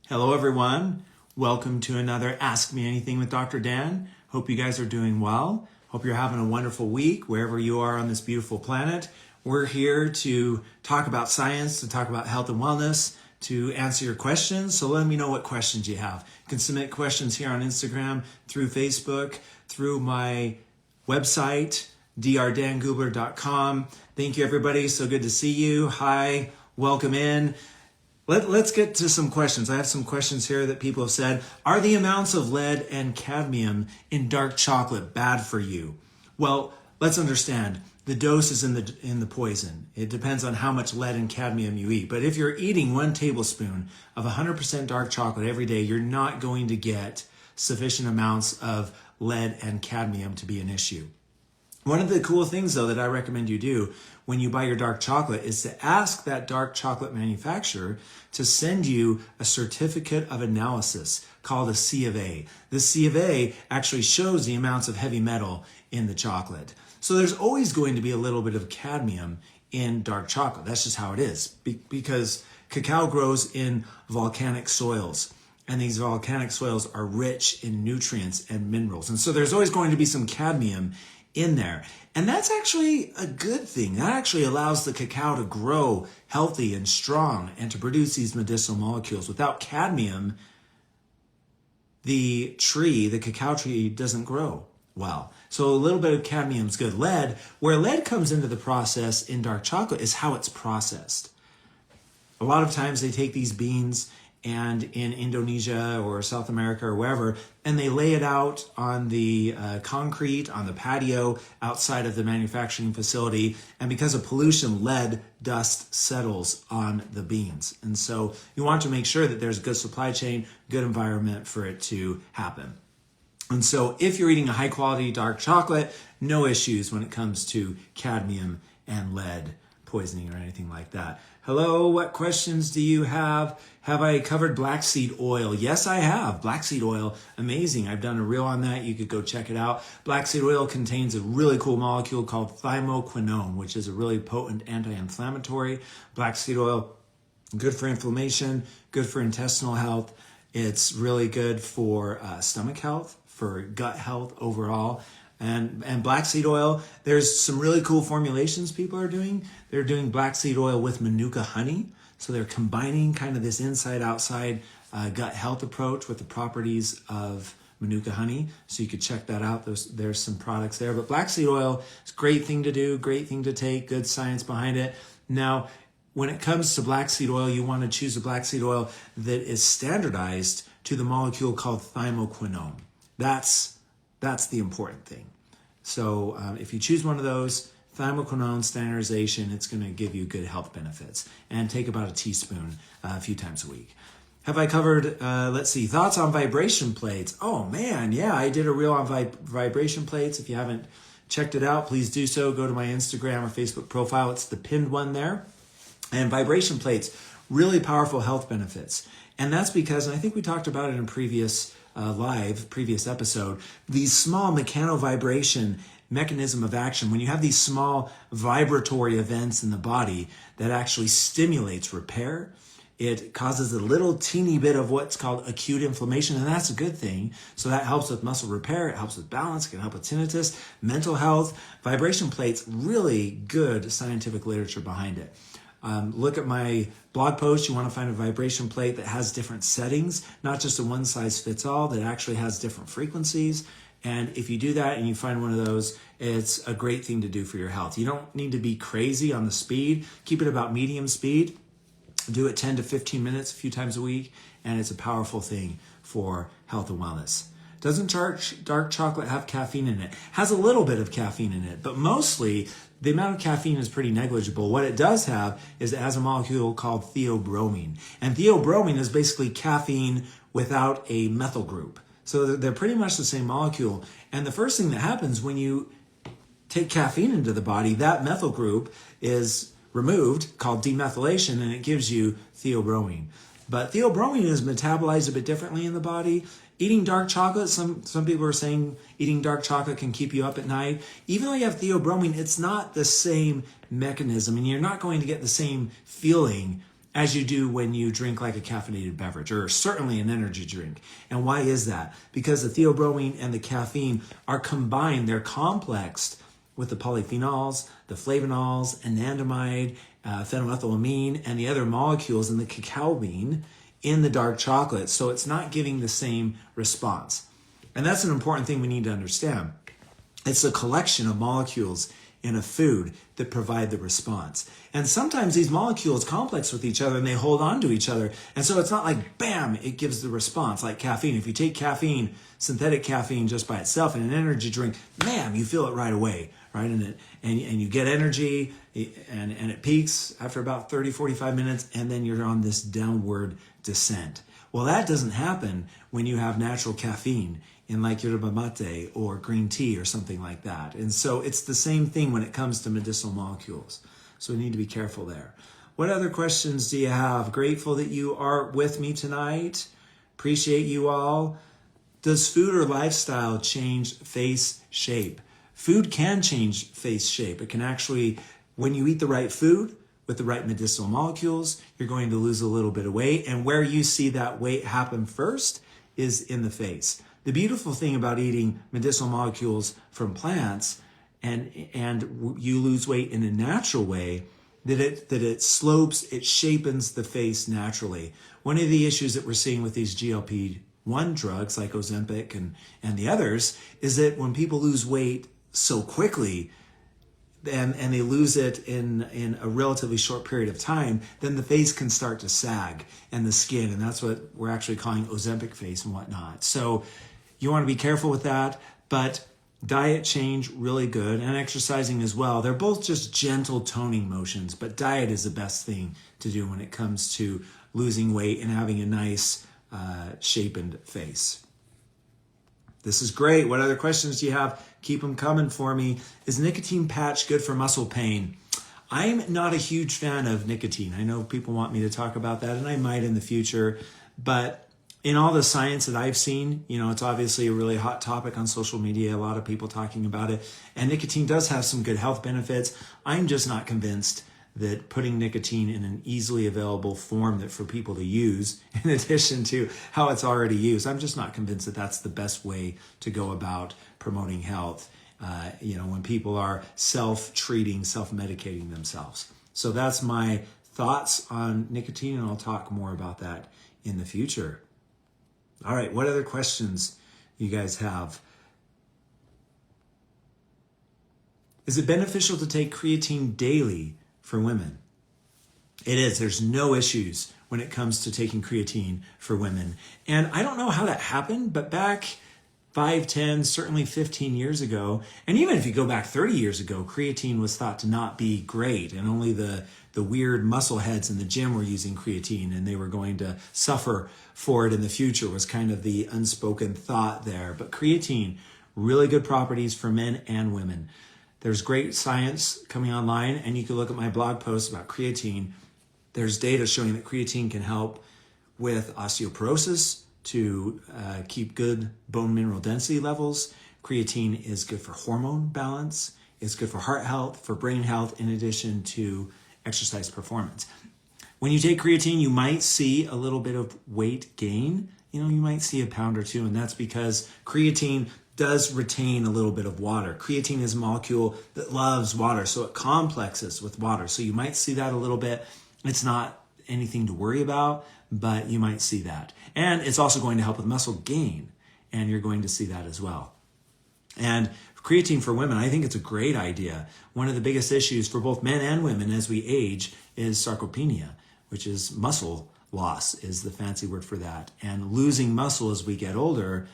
Hello, everyone. Welcome to another Ask Me Anything with Dr. Dan. Hope you guys are doing well. Hope you're having a wonderful week wherever you are on this beautiful planet. We're here to talk about science, to talk about health and wellness, to answer your questions. So let me know what questions you have. You can submit questions here on Instagram, through Facebook, through my website, drdangubler.com. Thank you, everybody. So good to see you. Hi, welcome in. Let's get to some questions. I have some questions here that people have said. Are the amounts of lead and cadmium in dark chocolate bad for you? Well, let's understand. The dose is in the poison. It depends on how much lead and cadmium you eat. But if you're eating 1 tablespoon of 100% dark chocolate every day, you're not going to get sufficient amounts of lead and cadmium to be an issue. One of the cool things, though, that I recommend you do when you buy your dark chocolate is to ask that dark chocolate manufacturer to send you a certificate of analysis called a C of A. The C of A actually shows the amounts of heavy metal in the chocolate. So there's always going to be a little bit of cadmium in dark chocolate. That's just how it is because cacao grows in volcanic soils. And these volcanic soils are rich in nutrients and minerals. And so there's always going to be some cadmium in there. And that's actually a good thing. That actually allows the cacao to grow healthy and strong and to produce these medicinal molecules. Without cadmium, the cacao tree doesn't grow well. So a little bit of cadmium is good. Where lead comes into the process in dark chocolate is how it's processed. A lot of times they take these beans and in Indonesia or South America or wherever, and they lay it out on the concrete, on the patio outside of the manufacturing facility. And because of pollution, lead dust settles on the beans. And so you want to make sure that there's a good supply chain, good environment for it to happen. And so if you're eating a high quality dark chocolate, no issues when it comes to cadmium and lead poisoning or anything like that. Hello, what questions do you have? Have I covered black seed oil? Yes, I have. Black seed oil, amazing. I've done a reel on that. You could go check it out. Black seed oil contains a really cool molecule called thymoquinone, which is a really potent anti-inflammatory. Black seed oil, good for inflammation, good for intestinal health. It's really good for stomach health, for gut health overall. And black seed oil, there's some really cool formulations people are doing. They're doing black seed oil with Manuka honey. So they're combining kind of this inside-outside gut health approach with the properties of Manuka honey. So you could check that out. There's some products there. But black seed oil is a great thing to do, great thing to take, good science behind it. Now, when it comes to black seed oil, you want to choose a black seed oil that is standardized to the molecule called thymoquinone. That's the important thing. So if you choose one of those, thymoquinone standardization, it's going to give you good health benefits. And take about a teaspoon a few times a week. Have I covered, thoughts on vibration plates? Oh man, yeah, I did a reel on vibration plates. If you haven't checked it out, please do so. Go to my Instagram or Facebook profile. It's the pinned one there. And vibration plates, really powerful health benefits. And that's because, and I think we talked about it in previous episode, these small mechanovibration mechanism of action, when you have these small vibratory events in the body that actually stimulates repair, it causes a little teeny bit of what's called acute inflammation, and that's a good thing. So that helps with muscle repair, it helps with balance, it can help with tinnitus, mental health. Vibration plates, really good scientific literature behind it. Look at my blog post. You want to find a vibration plate that has different settings, not just a one-size-fits-all, that actually has different frequencies. And if you do that and you find one of those, it's a great thing to do for your health. You don't need to be crazy on the speed. Keep it about medium speed. Do it 10 to 15 minutes a few times a week, and it's a powerful thing for health and wellness. Doesn't dark chocolate have caffeine in it? Has a little bit of caffeine in it, but mostly the amount of caffeine is pretty negligible. What it does have is it has a molecule called theobromine. And theobromine is basically caffeine without a methyl group. So they're pretty much the same molecule. And the first thing that happens when you take caffeine into the body, that methyl group is removed, called demethylation, and it gives you theobromine. But theobromine is metabolized a bit differently in the body. Eating dark chocolate, some people are saying eating dark chocolate can keep you up at night. Even though you have theobromine, it's not the same mechanism, and you're not going to get the same feeling as you do when you drink like a caffeinated beverage or certainly an energy drink. And why is that? Because the theobromine and the caffeine are combined, they're complexed with the polyphenols, the flavonols, anandamide, phenylethylamine, and the other molecules in the cacao bean in the dark chocolate. So it's not giving the same response. And that's an important thing we need to understand. It's a collection of molecules in a food that provide the response. And sometimes these molecules complex with each other and they hold on to each other. And so it's not like, bam, it gives the response like caffeine. If you take caffeine, synthetic caffeine just by itself in an energy drink, bam, you feel it right away, right? And you get energy and it peaks after about 30, 45 minutes, and then you're on this downward descent. Well, that doesn't happen when you have natural caffeine in like yerba mate or green tea or something like that. And so it's the same thing when it comes to medicinal molecules. So we need to be careful there. What other questions do you have? Grateful that you are with me tonight. Appreciate you all. Does food or lifestyle change face shape? Food can change face shape. It can actually, when you eat the right food with the right medicinal molecules, you're going to lose a little bit of weight. And where you see that weight happen first is in the face. The beautiful thing about eating medicinal molecules from plants and you lose weight in a natural way, that it slopes, it shapens the face naturally. One of the issues that we're seeing with these GLP-1 drugs like Ozempic and the others is that when people lose weight so quickly and they lose it in a relatively short period of time, then the face can start to sag and the skin, and that's what we're actually calling Ozempic face and whatnot. So you want to be careful with that, but diet change, really good, and exercising as well. They're both just gentle toning motions, but diet is the best thing to do when it comes to losing weight and having a nice shapened face. This is great. What other questions do you have? Keep them coming for me. Is nicotine patch good for muscle pain? I'm not a huge fan of nicotine. I know people want me to talk about that, and I might in the future, but in all the science that I've seen, it's obviously a really hot topic on social media, a lot of people talking about it, and nicotine does have some good health benefits. I'm just not convinced that putting nicotine in an easily available form that for people to use, in addition to how it's already used, I'm just not convinced that that's the best way to go about promoting health, when people are self-treating, self-medicating themselves. So that's my thoughts on nicotine, and I'll talk more about that in the future. All right, what other questions you guys have? Is it beneficial to take creatine daily for women? It is. There's no issues when it comes to taking creatine for women. And I don't know how that happened, but back 5, 10, certainly 15 years ago, and even if you go back 30 years ago, creatine was thought to not be great, and only the weird muscle heads in the gym were using creatine, and they were going to suffer for it in the future, was kind of the unspoken thought there. But creatine, really good properties for men and women. There's great science coming online, and you can look at my blog post about creatine. There's data showing that creatine can help with osteoporosis, to keep good bone mineral density levels. Creatine is good for hormone balance. It's good for heart health, for brain health, in addition to exercise performance. When you take creatine, you might see a little bit of weight gain. You might see a pound or two, and that's because creatine does retain a little bit of water. Creatine is a molecule that loves water, so it complexes with water. So you might see that a little bit. It's not anything to worry about, but you might see that. And it's also going to help with muscle gain, and you're going to see that as well. And creatine for women, I think it's a great idea. One of the biggest issues for both men and women as we age is sarcopenia, which is muscle loss, is the fancy word for that. And losing muscle as we get older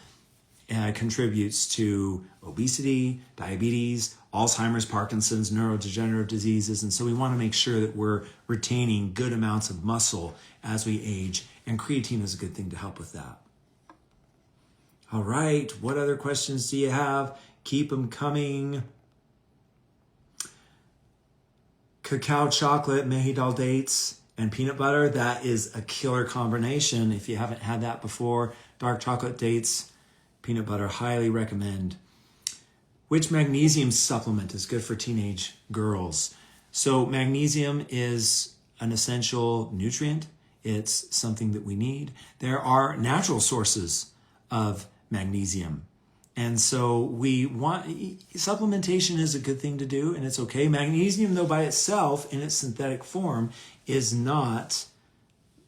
contributes to obesity, diabetes, Alzheimer's, Parkinson's, neurodegenerative diseases. And so we want to make sure that we're retaining good amounts of muscle as we age, and creatine is a good thing to help with that. All right, what other questions do you have? Keep them coming. Cacao chocolate, mahidal dates, and peanut butter, that is a killer combination. If you haven't had that before, dark chocolate dates, peanut butter, highly recommend. Which magnesium supplement is good for teenage girls? So magnesium is an essential nutrient. It's something that we need. There are natural sources of magnesium. And so we want, supplementation is a good thing to do, and it's okay. Magnesium, though, by itself in its synthetic form is not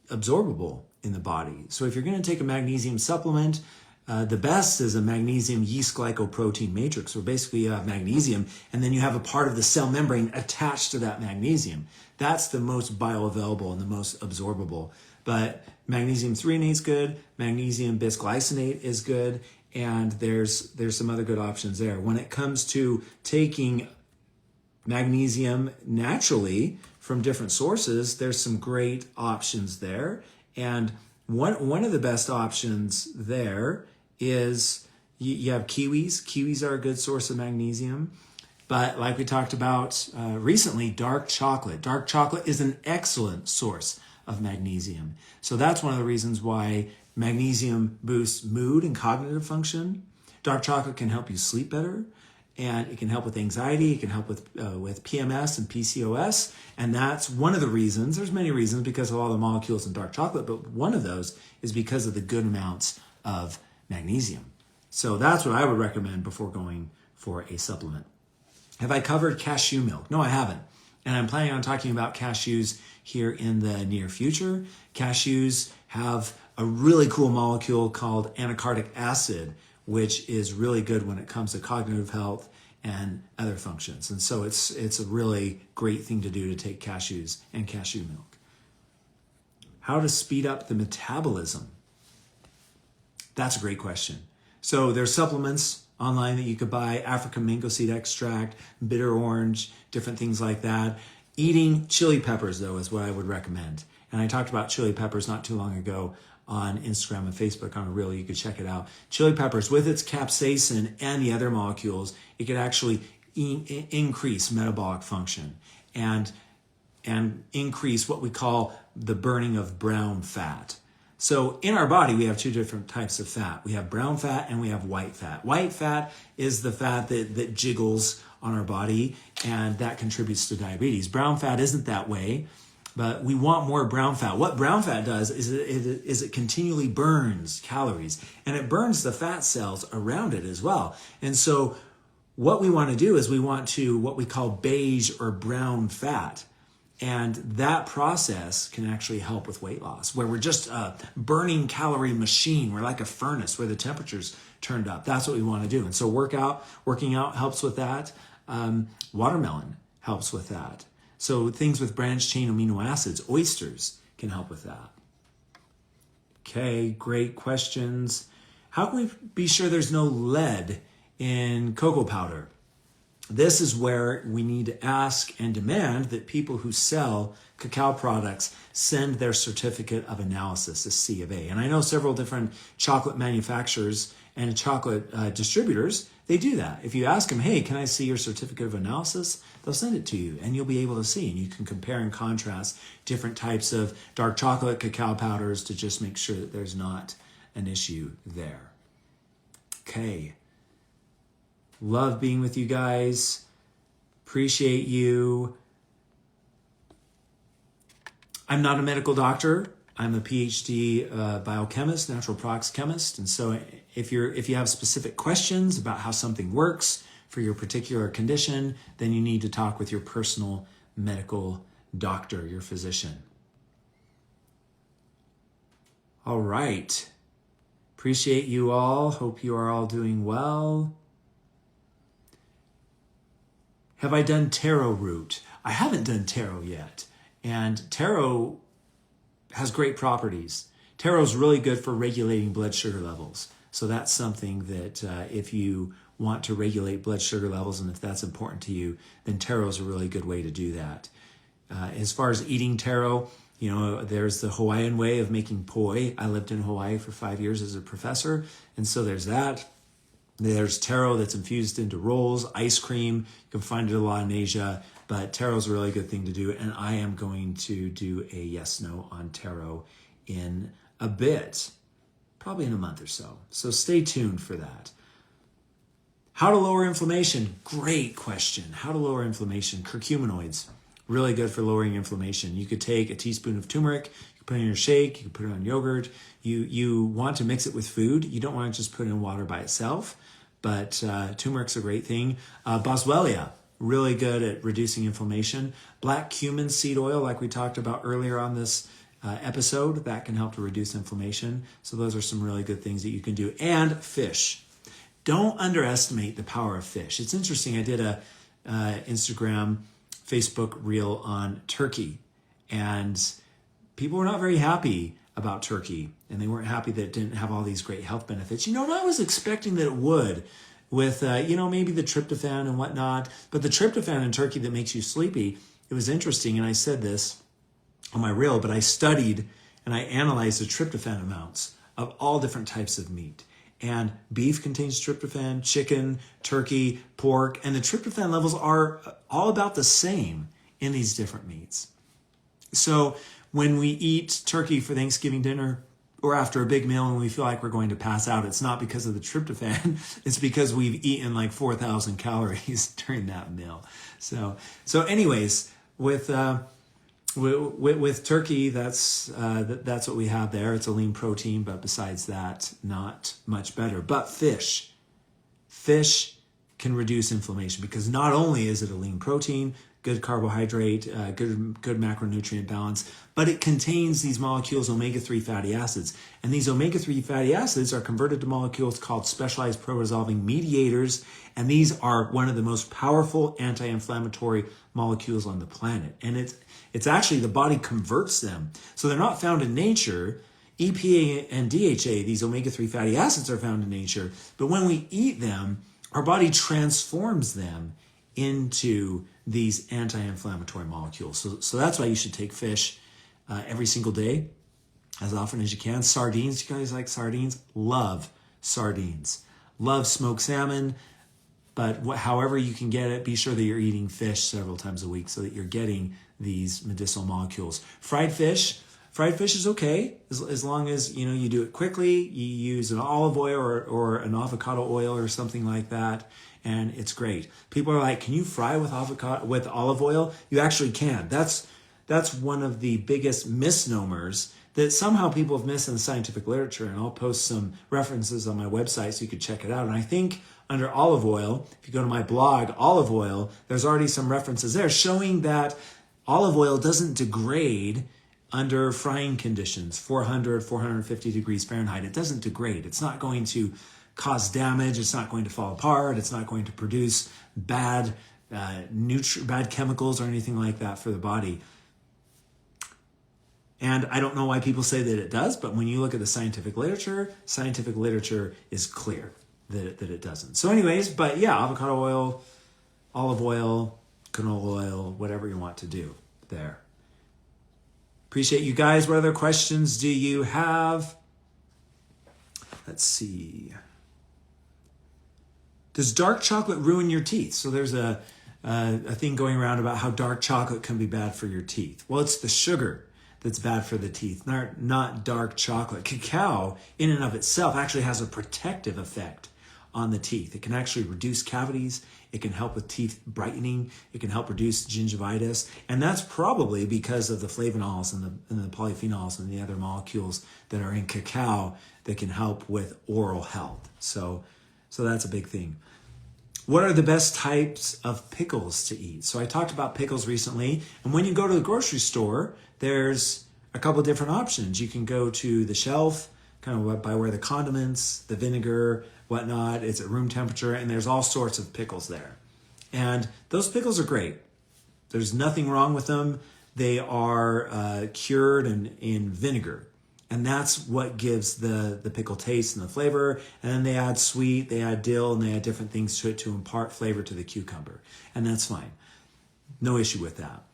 absorbable in the body. So if you're going to take a magnesium supplement, the best is a magnesium yeast glycoprotein matrix, where basically you have magnesium and then you have a part of the cell membrane attached to that magnesium. That's the most bioavailable and the most absorbable. But magnesium threonate is good, magnesium bisglycinate is good, and there's some other good options there. When it comes to taking magnesium naturally from different sources, there's some great options there. And one of the best options there is you have kiwis. Kiwis are a good source of magnesium. But like we talked about recently, dark chocolate. Dark chocolate is an excellent source of magnesium. So that's one of the reasons why magnesium boosts mood and cognitive function. Dark chocolate can help you sleep better, and it can help with anxiety. It can help with PMS and PCOS. And that's one of the reasons. There's many reasons because of all the molecules in dark chocolate, but one of those is because of the good amounts of magnesium. So that's what I would recommend before going for a supplement. Have I covered cashew milk? No, I haven't. And I'm planning on talking about cashews here in the near future. Cashews have a really cool molecule called anacardic acid, which is really good when it comes to cognitive health and other functions. And so it's a really great thing to do to take cashews and cashew milk. How to speed up the metabolism? That's a great question. So there's supplements online that you could buy, African mango seed extract, bitter orange, different things like that. Eating chili peppers, though, is what I would recommend. And I talked about chili peppers not too long ago on Instagram and Facebook on a reel. You could check it out. Chili peppers, with its capsaicin and the other molecules, it could actually increase metabolic function and increase what we call the burning of brown fat. So in our body, we have two different types of fat. We have brown fat and we have white fat. White fat is the fat that jiggles on our body, and that contributes to diabetes. Brown fat isn't that way, but we want more brown fat. What brown fat does is it continually burns calories, and it burns the fat cells around it as well. And so what we want to do is we want to what we call beige or brown fat. And that process can actually help with weight loss, where we're just a burning calorie machine. We're like a furnace where the temperature's turned up. That's what we want to do. And so working out helps with that. Watermelon helps with that. So things with branched chain amino acids, oysters can help with that. Okay, great questions. How can we be sure there's no lead in cocoa powder? This is where we need to ask and demand that people who sell cacao products send their certificate of analysis, a C of A. And I know several different chocolate manufacturers and chocolate distributors, they do that. If you ask them, hey, can I see your certificate of analysis? They'll send it to you, and you'll be able to see. And you can compare and contrast different types of dark chocolate cacao powders to just make sure that there's not an issue there. Okay. Love being with you guys. Appreciate you. I'm not a medical doctor. I'm a PhD biochemist, natural products chemist. And so if you have specific questions about how something works for your particular condition, then you need to talk with your personal medical doctor, your physician. All right. Appreciate you all. Hope you are all doing well. Have I done taro root? I haven't done taro yet. And taro has great properties. Taro is really good for regulating blood sugar levels. So that's something that if you want to regulate blood sugar levels, and if that's important to you, then taro is a really good way to do that. As far as eating taro, there's the Hawaiian way of making poi. I lived in Hawaii for 5 years as a professor, and so there's that. There's taro that's infused into rolls, ice cream. You can find it a lot in Asia, but taro is a really good thing to do. And I am going to do a yes/no on taro in a bit, probably in a month or so. So stay tuned for that. How to lower inflammation? Great question. How to lower inflammation? Curcuminoids Really good for lowering inflammation. You could take a teaspoon of turmeric, you could put it in your shake, you could put it on yogurt. You want to mix it with food. You don't want to just put it in water by itself, but turmeric's a great thing. Boswellia, really good at reducing inflammation. Black cumin seed oil, like we talked about earlier on this episode, that can help to reduce inflammation. So those are some really good things that you can do. And fish. Don't underestimate the power of fish. It's interesting. I did a Instagram, Facebook reel on turkey, and people were not very happy about turkey, and they weren't happy that it didn't have all these great health benefits. And I was expecting that it would with, maybe the tryptophan and whatnot, but the tryptophan in turkey that makes you sleepy, it was interesting. And I said this on my reel, but I studied and I analyzed the tryptophan amounts of all different types of meat. And beef contains tryptophan, chicken, turkey, pork, and the tryptophan levels are all about the same in these different meats. So when we eat turkey for Thanksgiving dinner or after a big meal and we feel like we're going to pass out, it's not because of the tryptophan, it's because we've eaten like 4,000 calories during that meal. So anyways, with turkey, that's what we have there. It's a lean protein, but besides that, not much better. But fish can reduce inflammation because not only is it a lean protein, good carbohydrate, good macronutrient balance, but it contains these molecules, omega-3 fatty acids. And these omega-3 fatty acids are converted to molecules called specialized pro-resolving mediators. And these are one of the most powerful anti-inflammatory molecules on the planet. And it's actually the body converts them. So they're not found in nature. EPA and DHA, these omega-3 fatty acids, are found in nature. But when we eat them, our body transforms them into these anti-inflammatory molecules. So that's why you should take fish every single day, as often as you can. Sardines, you guys like sardines? Love sardines. Love smoked salmon, but however you can get it, be sure that you're eating fish several times a week so that you're getting these medicinal molecules. Fried fish is okay as long as you do it quickly. You use an olive oil or an avocado oil or something like that, and it's great. People are like, "Can you fry with olive oil?" You actually can. That's one of the biggest misnomers that somehow people have missed in the scientific literature, and I'll post some references on my website so you could check it out. And I think under olive oil, if you go to my blog, olive oil, there's already some references there showing that olive oil doesn't degrade under frying conditions, 400, 450 degrees Fahrenheit. It doesn't degrade. It's not going to cause damage. It's not going to fall apart. It's not going to produce bad chemicals or anything like that for the body. And I don't know why people say that it does, but when you look at the scientific literature is clear that it doesn't. So anyways, but yeah, avocado oil, olive oil, canola oil, whatever you want to do there. Appreciate you guys. What other questions do you have? Let's see. Does dark chocolate ruin your teeth? So there's a thing going around about how dark chocolate can be bad for your teeth. Well, it's the sugar that's bad for the teeth, not dark chocolate. Cacao, in and of itself, actually has a protective effect on the teeth. It can actually reduce cavities. It can help with teeth brightening. It can help reduce gingivitis. And that's probably because of the flavonols and the polyphenols and the other molecules that are in cacao that can help with oral health. So that's a big thing. What are the best types of pickles to eat? So I talked about pickles recently. And when you go to the grocery store, there's a couple of different options. You can go to the shelf, kind of by where the condiments, the vinegar, whatnot, it's at room temperature, and there's all sorts of pickles there. And those pickles are great. There's nothing wrong with them. They are cured in vinegar. And that's what gives the pickle taste and the flavor. And then they add sweet, they add dill, and they add different things to it to impart flavor to the cucumber. And that's fine. No issue with that.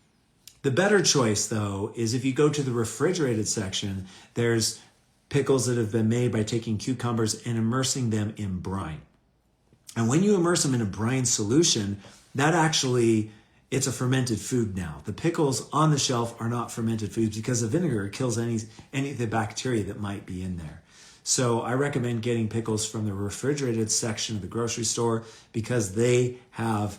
The better choice, though, is if you go to the refrigerated section, there's pickles that have been made by taking cucumbers and immersing them in brine. And when you immerse them in a brine solution, that actually, it's a fermented food now. The pickles on the shelf are not fermented foods because the vinegar kills any of the bacteria that might be in there. So I recommend getting pickles from the refrigerated section of the grocery store because they have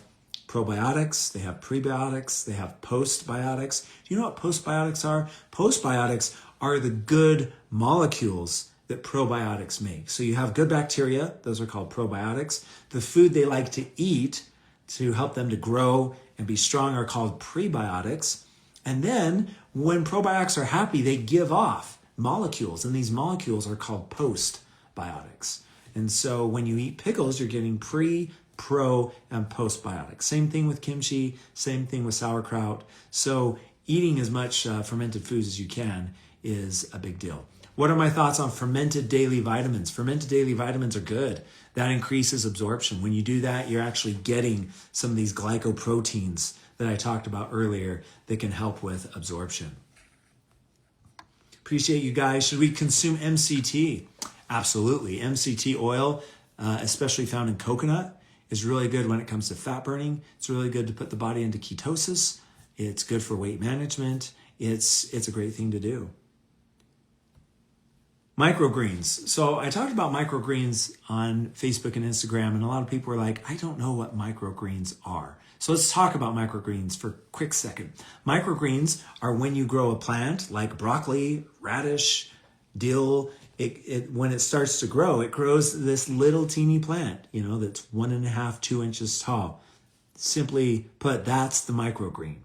probiotics, they have prebiotics, they have postbiotics. Do you know what postbiotics are? Postbiotics are the good molecules that probiotics make. So you have good bacteria, those are called probiotics. The food they like to eat to help them to grow and be strong are called prebiotics. And then when probiotics are happy, they give off molecules, and these molecules are called postbiotics. And so when you eat pickles, you're getting pre, pro, and postbiotics. Same thing with kimchi, same thing with sauerkraut. So eating as much fermented foods as you can is a big deal. What are my thoughts on fermented daily vitamins? Fermented daily vitamins are good. That increases absorption. When you do that, you're actually getting some of these glycoproteins that I talked about earlier that can help with absorption. Appreciate you guys. Should we consume MCT? Absolutely. MCT oil, especially found in coconut, is really good when it comes to fat burning. It's really good to put the body into ketosis. It's good for weight management. It's a great thing to do. Microgreens. So I talked about microgreens on Facebook and Instagram, and a lot of people were like, I don't know what microgreens are. So let's talk about microgreens for a quick second. Microgreens are when you grow a plant like broccoli, radish, dill. When it starts to grow, it grows this little teeny plant, that's 1.5, 2 inches tall. Simply put, that's the microgreen.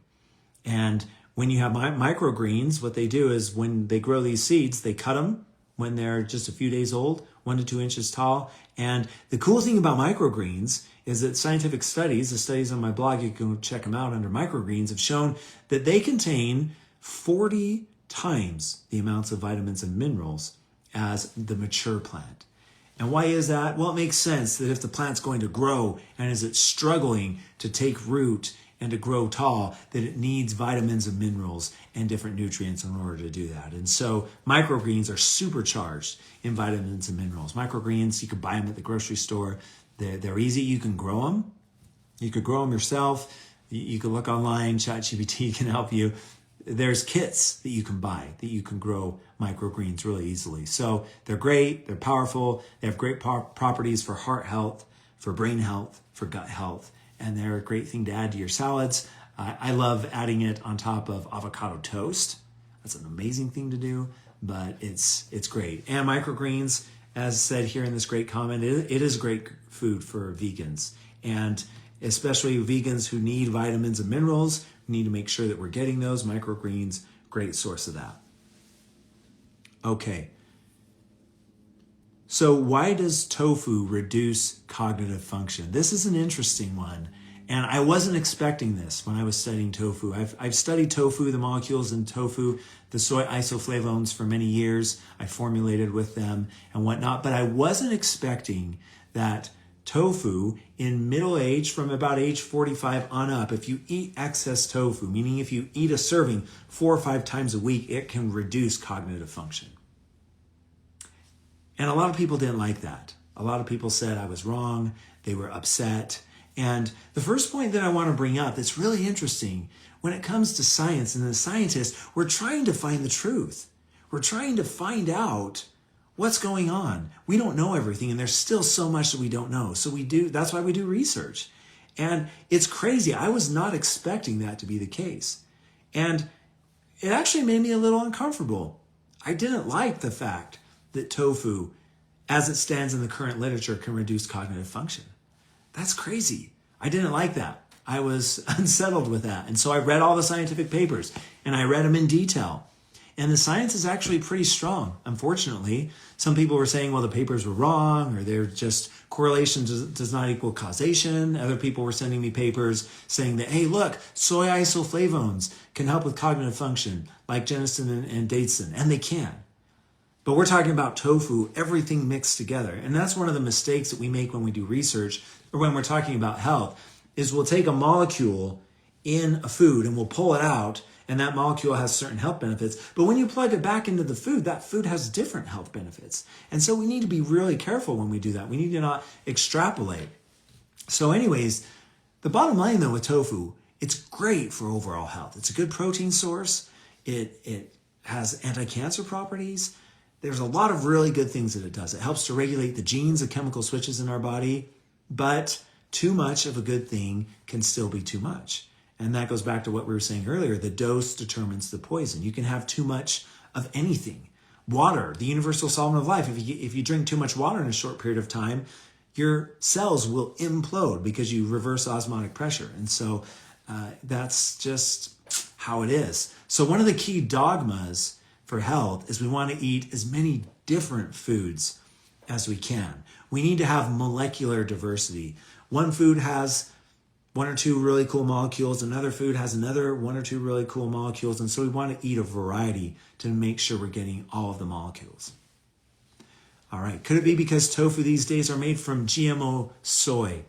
And when you have microgreens, what they do is when they grow these seeds, they cut them when they're just a few days old, 1 to 2 inches tall. And the cool thing about microgreens is that scientific studies, the studies on my blog, you can check them out under microgreens, have shown that they contain 40 times the amounts of vitamins and minerals as the mature plant. And why is that? Well, it makes sense that if the plant's going to grow and as it's struggling to take root and to grow tall, that it needs vitamins and minerals and different nutrients in order to do that. And so microgreens are supercharged in vitamins and minerals. Microgreens, you can buy them at the grocery store. They're easy. You can grow them. You could grow them yourself. You could look online. ChatGPT can help you. There's kits that you can buy that you can grow microgreens really easily. So they're great. They're powerful. They have great properties for heart health, for brain health, for gut health. And they're a great thing to add to your salads. I love adding it on top of avocado toast. That's an amazing thing to do, but it's great. And microgreens, as said here in this great comment, it is great food for vegans. And especially vegans who need vitamins and minerals, we need to make sure that we're getting those. Microgreens, great source of that. Okay. So why does tofu reduce cognitive function? This is an interesting one. And I wasn't expecting this when I was studying tofu. I've studied tofu, the molecules in tofu, the soy isoflavones for many years. I formulated with them and whatnot, but I wasn't expecting that tofu in middle age, from about age 45 on up, if you eat excess tofu, meaning if you eat a serving 4 or 5 times a week, it can reduce cognitive function. And a lot of people didn't like that. A lot of people said I was wrong. They were upset. And the first point that I want to bring up that's really interesting, when it comes to science and the scientists, we're trying to find the truth. We're trying to find out what's going on. We don't know everything, and there's still so much that we don't know. So that's why we do research. And it's crazy. I was not expecting that to be the case. And it actually made me a little uncomfortable. I didn't like the fact that tofu, as it stands in the current literature, can reduce cognitive function. That's crazy. I didn't like that. I was unsettled with that. And so I read all the scientific papers, and I read them in detail. And the science is actually pretty strong. Unfortunately, some people were saying, well, the papers were wrong, or they're just correlation does not equal causation. Other people were sending me papers saying that, hey, look, soy isoflavones can help with cognitive function, like genistein and datesin, and they can. But we're talking about tofu, everything mixed together. And that's one of the mistakes that we make when we do research, or when we're talking about health, is we'll take a molecule in a food and we'll pull it out, and that molecule has certain health benefits. But when you plug it back into the food, that food has different health benefits. And so we need to be really careful when we do that. We need to not extrapolate. So anyways, the bottom line though with tofu, it's great for overall health. It's a good protein source. It has anti-cancer properties. There's a lot of really good things that it does. It helps to regulate the genes, the chemical switches in our body. But Too much of a good thing can still be too much. And that goes back to what we were saying earlier. The dose determines the poison. You can have too much of anything. Water, the universal solvent of life. If you drink too much water in a short period of time, your cells will implode because you reverse osmotic pressure. And so that's just how it is. So one of the key dogmas for health is we want to eat as many different foods as we can. We need to have molecular diversity. One food has one or two really cool molecules. Another food has another one or two really cool molecules. And so we want to eat a variety to make sure we're getting all of the molecules. All right. Could it be because tofu these days are made from GMO soy?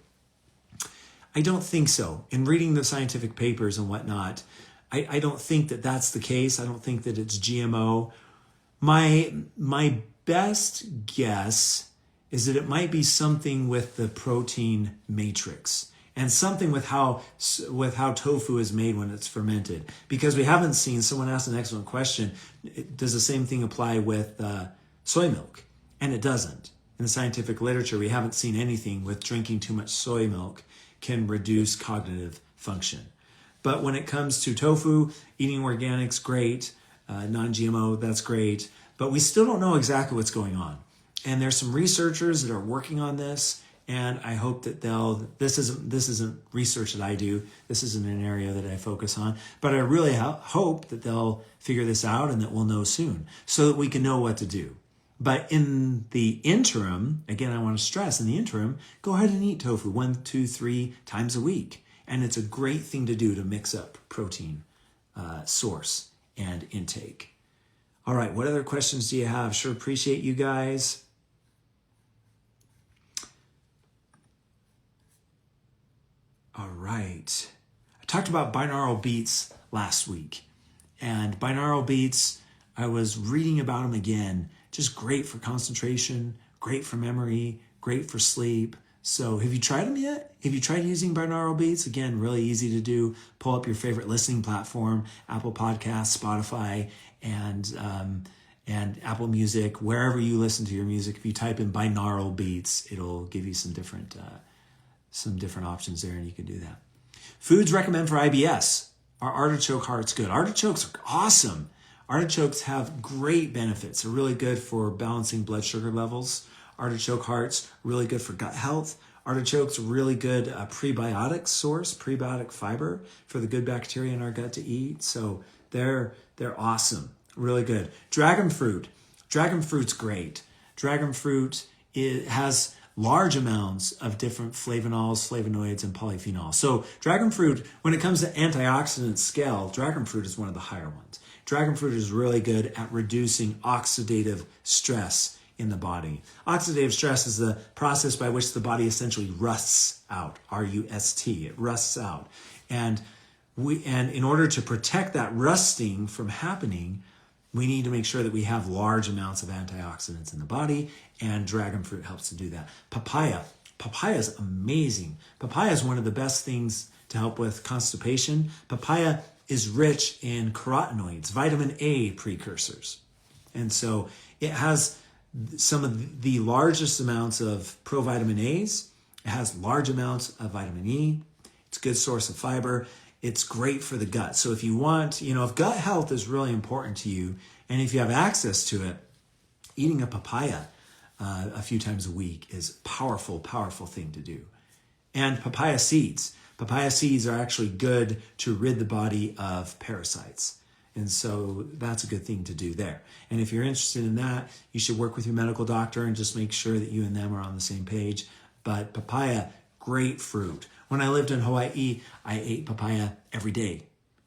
I don't think so. In reading the scientific papers and whatnot, I don't think that that's the case. I don't think that it's GMO. My best guess is that it might be something with the protein matrix and something with how tofu is made when it's fermented. Because we haven't seen, someone asked an excellent question, does the same thing apply with soy milk? And it doesn't. In the scientific literature, we haven't seen anything with drinking too much soy milk can reduce cognitive function. But when it comes to tofu, eating organics, great. Non-GMO, that's great. But we still don't know exactly what's going on. And there's some researchers that are working on this, and I hope that this isn't research that I do. This isn't an area that I focus on. But I really hope that they'll figure this out and that we'll know soon so that we can know what to do. But in the interim, again, I want to stress, in the interim, go ahead and eat tofu 1, 2, 3 times a week. And it's a great thing to do to mix up protein source and intake. All right, what other questions do you have? Sure appreciate you guys. All right. I talked about binaural beats last week. And binaural beats, I was reading about them again. Just great for concentration, great for memory, great for sleep. So have you tried them yet? Have you tried using binaural beats? Again, really easy to do. Pull up your favorite listening platform, Apple Podcasts, Spotify, and Apple Music, wherever you listen to your music. If you type in binaural beats, it'll give you some different options there, and you can do that. Foods recommend for IBS. Are artichoke hearts good? Artichokes are awesome. Artichokes have great benefits. They're really good for balancing blood sugar levels. Artichoke hearts, really good for gut health. Artichokes, really good prebiotic source, prebiotic fiber for the good bacteria in our gut to eat. So they're awesome, really good. Dragon fruit's great. Dragon fruit, it has large amounts of different flavonols, flavonoids, and polyphenols. So dragon fruit, when it comes to antioxidant scale, dragon fruit is one of the higher ones. Dragon fruit is really good at reducing oxidative stress in the body. Oxidative stress is the process by which the body essentially rusts out, R-U-S-T, it rusts out. And in order to protect that rusting from happening, we need to make sure that we have large amounts of antioxidants in the body, and dragon fruit helps to do that. Papaya is amazing. Papaya is one of the best things to help with constipation. Papaya is rich in carotenoids, vitamin A precursors. And so it has some of the largest amounts of provitamin A's. It has large amounts of vitamin E. It's a good source of fiber. It's great for the gut. So if you want, if gut health is really important to you, and if you have access to it, eating a papaya a few times a week is a powerful, powerful thing to do. And papaya seeds. Papaya seeds are actually good to rid the body of parasites. And so that's a good thing to do there. And if you're interested in that, you should work with your medical doctor and just make sure that you and them are on the same page. But papaya, great fruit. When I lived in Hawaii, I ate papaya every day.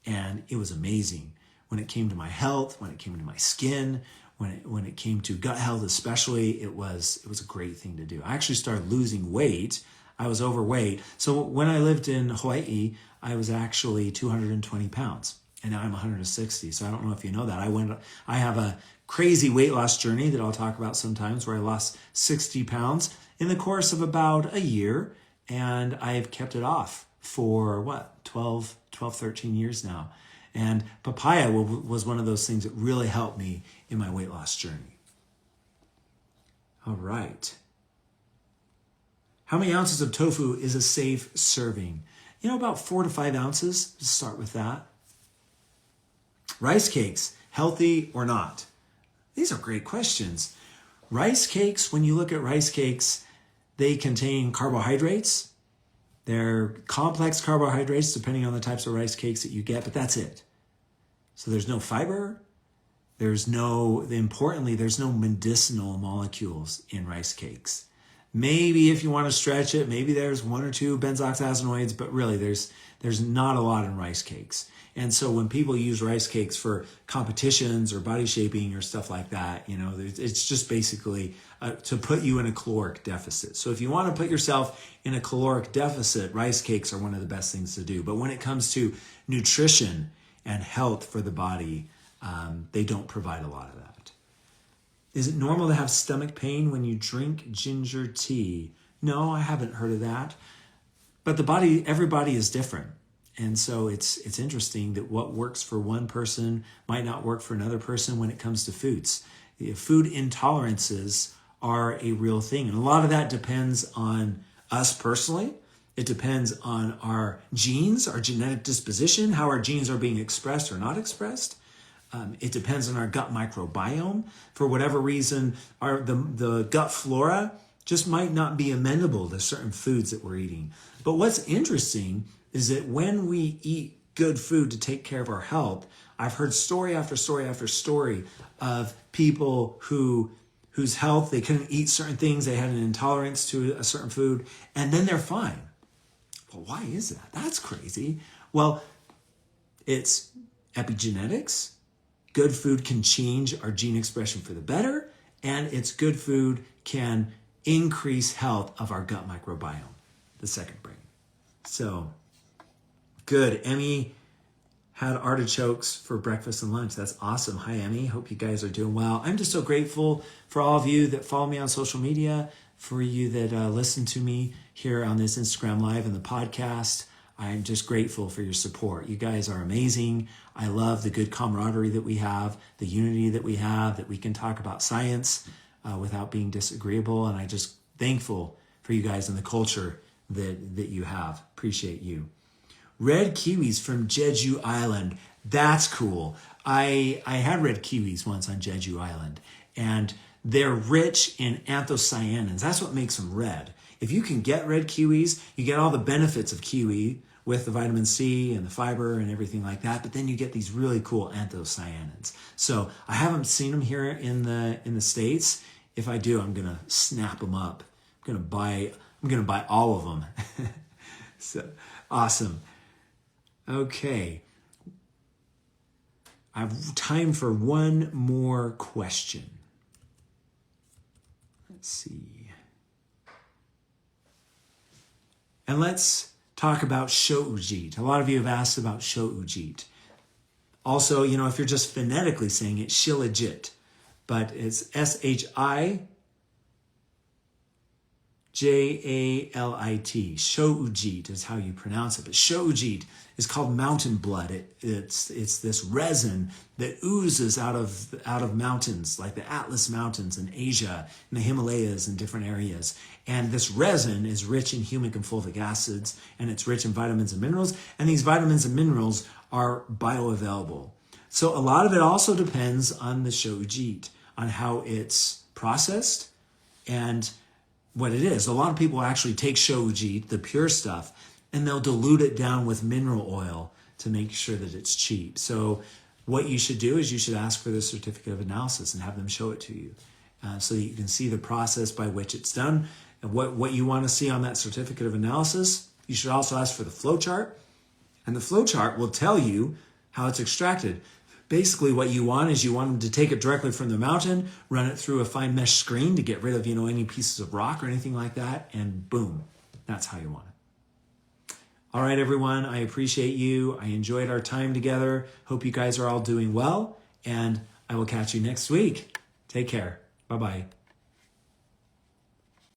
And it was amazing. When it came to my health, when it came to my skin, when it came to gut health especially, it was a great thing to do. I actually started losing weight. I was overweight. So when I lived in Hawaii, I was actually 220 pounds. And now I'm 160. So I don't know if you know that. I have a crazy weight loss journey that I'll talk about sometimes where I lost 60 pounds in the course of about a year. And I've kept it off for 12, 13 years now. And papaya was one of those things that really helped me in my weight loss journey. All right. How many ounces of tofu is a safe serving? About 4 to 5 ounces. Let's start with that. Rice cakes, healthy or not? These are great questions. Rice cakes, when you look at rice cakes, they contain carbohydrates. They're complex carbohydrates depending on the types of rice cakes that you get, but that's it. So there's no fiber. Importantly, there's no medicinal molecules in rice cakes. Maybe if you want to stretch it, maybe there's 1 or 2 benzoxazanoids, but really there's not a lot in rice cakes. And so when people use rice cakes for competitions or body shaping or stuff like that, it's just basically to put you in a caloric deficit. So if you want to put yourself in a caloric deficit, rice cakes are one of the best things to do. But when it comes to nutrition and health for the body, they don't provide a lot of that. Is it normal to have stomach pain when you drink ginger tea? No, I haven't heard of that. But everybody is different. And so it's interesting that what works for one person might not work for another person when it comes to foods. Food intolerances are a real thing. And a lot of that depends on us personally. It depends on our genes, our genetic disposition, how our genes are being expressed or not expressed. It depends on our gut microbiome. For whatever reason, the gut flora just might not be amenable to certain foods that we're eating. But what's interesting is that when we eat good food to take care of our health, I've heard story after story after story of people whose health, they couldn't eat certain things, they had an intolerance to a certain food, and then they're fine. Well, why is that? That's crazy. Well, it's epigenetics. Good food can change our gene expression for the better, and it's good food can increase health of our gut microbiome, the second brain. So, good. Emmy had artichokes for breakfast and lunch. That's awesome. Hi, Emmy. Hope you guys are doing well. I'm just so grateful for all of you that follow me on social media, for you that listen to me here on this Instagram Live and the podcast. I'm just grateful for your support. You guys are amazing. I love the good camaraderie that we have, the unity that we have, that we can talk about science without being disagreeable. And I'm just thankful for you guys and the culture that you have. Appreciate you. Red kiwis from Jeju Island. That's cool. I had red kiwis once on Jeju Island, and they're rich in anthocyanins. That's what makes them red. If you can get red kiwis, you get all the benefits of kiwi with the vitamin C and the fiber and everything like that, but then you get these really cool anthocyanins. So I haven't seen them here in the States. If I do, I'm gonna snap them up. I'm gonna buy all of them. So awesome. Okay. I have time for one more question. Let's see. And let's talk about shoujit. A lot of you have asked about shoujit. Also, if you're just phonetically saying it, shilajit, but it's Shijalit, shoujit is how you pronounce it. But shoujit is called mountain blood. It's this resin that oozes out of mountains, like the Atlas Mountains in Asia, and the Himalayas and different areas. And this resin is rich in humic and fulvic acids, and it's rich in vitamins and minerals. And these vitamins and minerals are bioavailable. So a lot of it also depends on the shoujit, on how it's processed and what it is. A lot of people actually take shoujit, the pure stuff, and they'll dilute it down with mineral oil to make sure that it's cheap. So what you should do is you should ask for the certificate of analysis and have them show it to you so that you can see the process by which it's done and what you want to see on that certificate of analysis. You should also ask for the flow chart, and the flow chart will tell you how it's extracted. Basically, what you want is you want them to take it directly from the mountain, run it through a fine mesh screen to get rid of, any pieces of rock or anything like that, and boom, that's how you want it. All right, everyone, I appreciate you. I enjoyed our time together. Hope you guys are all doing well, and I will catch you next week. Take care. Bye-bye.